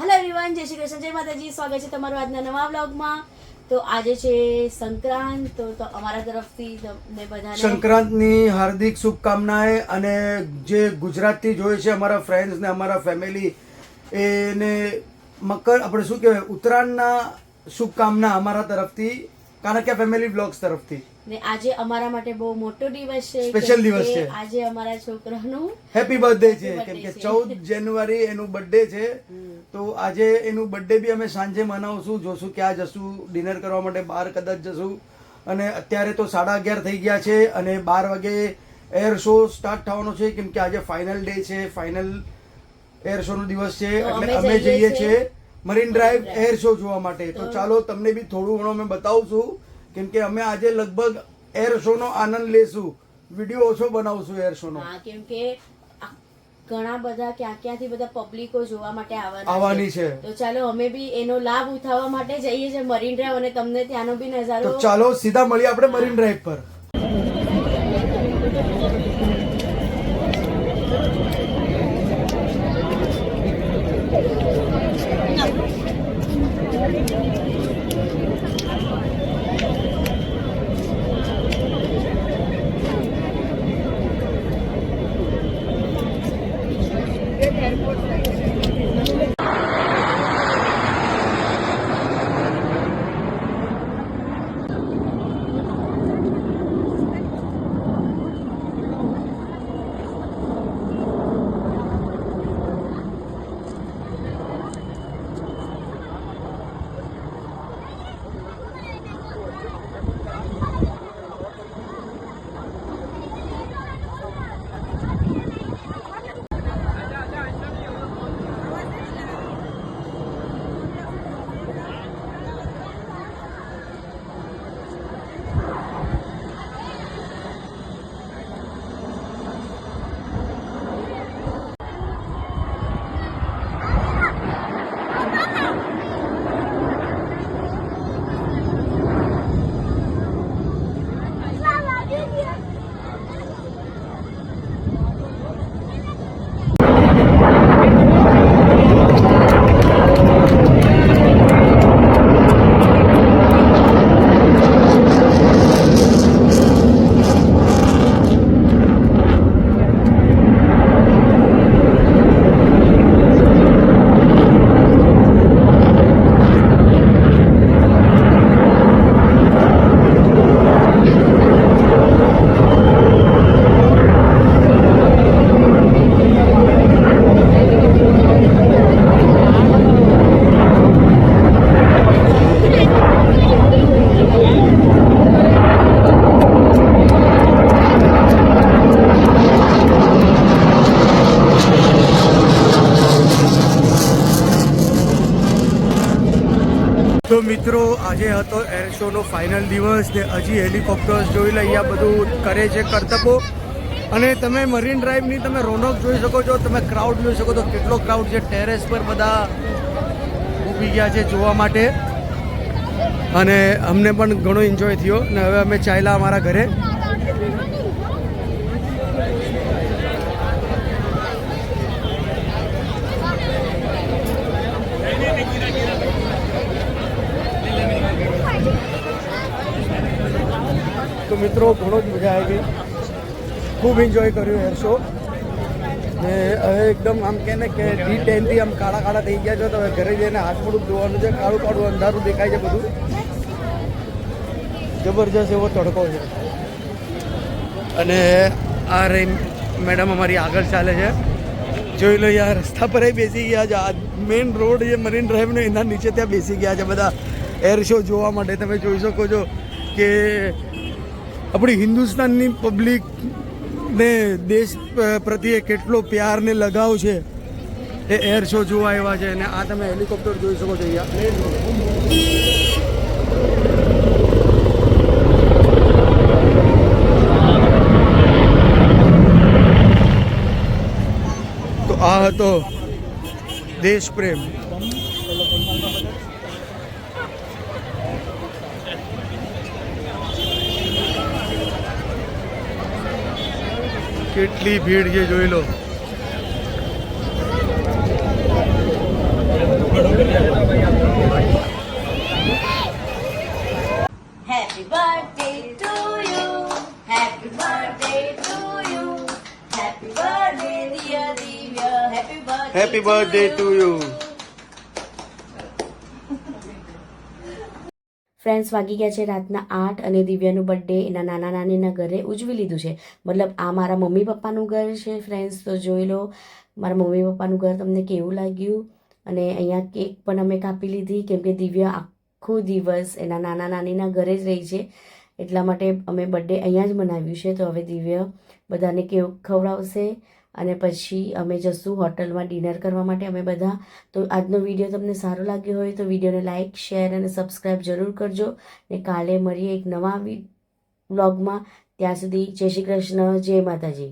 Hello everyone, જય શ્રી કૃષ્ણ, જય માતાજી. સ્વાગત છે તમારું આજના નવા વ્લોગમાં. તો આજે છે સંક્રાંત, તો અમારા તરફથી તમને બધાને સંક્રાંતની હાર્દિક શુભકામનાએ. અને જે ગુજરાતથી જોઈ છે અમારા ફ્રેન્ડ્સ ને અમારા ફેમિલી, એને મકર આપણે શું કહેવાય ઉત્તરાયણના શુભકામના અમારા તરફથી, કાનકિયા ફેમિલી બ્લોગ્સ તરફથી. ને આજે અમારા માટે બહુ મોટો દિવસ છે, સ્પેશિયલ કેમ દિવસ કે છે. આજે અમારા છોકરાનું હેપી બર્થડે છે, Happy કેમ કે birthday છે. 14 જાન્યુઆરી એનું બર્થડે છે. તો આજે એનું બર્થડે બી અમે સાંજે મનાવશું, જોશું ક્યાં જશું ડિનર કરવા માટે, બહાર કદાચ જશું. અને અત્યારે તો 11:30 થઈ ગયા છે અને 12 વાગે એર શો સ્ટાર્ટ થવાનો છે, કેમ કે આજે ફાઇનલ ડે છે, ફાઇનલ એર શો નો દિવસ છે. તો એટલે અમે અમે જઈએ જઈએ છીએ છીએ marine drive marine drive air show જોવા માટે. તો ચાલો તમને બી થોડું ઘણું અમે બતાવશું, કેમ કે અમે આજે લગભગ એર શો નો આનંદ લેશું. વિડીયો ઓછો બનાવશું એર શો નો. હા, કેમ કે ઘણા બધા ક્યાંથી બધા પબ્લિકો જોવા માટે આવવાની છે. તો ચાલો અમે બી એનો લાભ ઉઠાવવા માટે જઈએ છીએ મરીન ડ્રાઈવ, અને તમને ત્યાંનો બી નજારો. તો ચાલો સીધા મળીએ આપણે મરીન ડ્રાઈવ પર. તો મિત્રો, આજે હતો એર શો નો ફાઇનલ દિવસ ને હજી હેલિકોપ્ટર્સ જોઈ લે, અહીંયા બધું કરે છે કરતબો. અને તમે મરીન ડ્રાઈવની તમે રોનક જોઈ શકો છો, તમે ક્રાઉડ જોઈ શકો છો, કેટલો ક્રાઉડ છે. ટેરેસ પર બધા ઊભી ગયા છે જોવા માટે. અને અમને પણ ઘણો એન્જોય થયો ને હવે અમે ચાલ્યા અમારા ઘરે. તો મિત્રો, ઘણો જ મજા આવી ગઈ, ખૂબ એન્જોય કર્યું એર શો. ને હવે એકદમ આમ કે ને કે D10થી આમ કાળા કાળા થઈ ગયા છે, તો હવે ઘરે જઈને હાથ મોઢું ધોવાનું છે. કાળું કાળું અંધારું દેખાય છે બધું, જબરજસ્ત એવો તડકો છે. અને આ રહી મેડમ અમારી આગળ ચાલે છે, જોઈ લો યાર. રસ્તા પર બેસી ગયા છે, આ મેઇન રોડ જે મરીન ડ્રાઈવનો એના નીચે ત્યાં બેસી ગયા છે બધા એર શો જોવા માટે. તમે જોઈ શકો છો કે આપણી હિન્દુસ્તાનની પબ્લિકને દેશ પ્રત્યે કેટલો પ્યાર ને લગાવ છે, એ એર શો જોવા આવ્યા છે. અને આ તમે હેલિકોપ્ટર જોઈ શકો છો અહીંયા. તો આ હતો દેશ પ્રેમ. કેટલી ભીડ છે જોઈ લો. Happy birthday to you. Friends વાગી ગયા છે રાતના 8 અને દિવ્યાનું બર્થડે એના નાના નાનીના ઘરે ઉજવી લીધું છે. મતલબ આ મારા મમ્મી પપ્પાનું ઘર છે ફ્રેન્ડ્સ, તો જોઈ લો મારા મમ્મી પપ્પાનું ઘર તમને કેવું લાગ્યું. અને અહીંયા કેક પણ અમે કાપી લીધી કેમ કે દિવ્યા આખો દિવસ એના નાના નાનીના ઘરે જ રહી છે, એટલા માટે અમે બર્થડે અહીંયા જ મનાવ્યું છે. તો હવે દિવ્યા બધાને કેક ખવડાવશે અને પછી અમે જશું હોટલમાં ડિનર કરવા માટે અમે બધા. તો આજનો વિડીયો તમને સારો લાગ્યો હોય તો વિડીયોને લાઇક, શેર અને સબસ્ક્રાઈબ જરૂર કરજો. ને કાલે મળીએ એક નવા વ્લોગમાં. ત્યાં સુધી જય શ્રી કૃષ્ણ, જય માતાજી.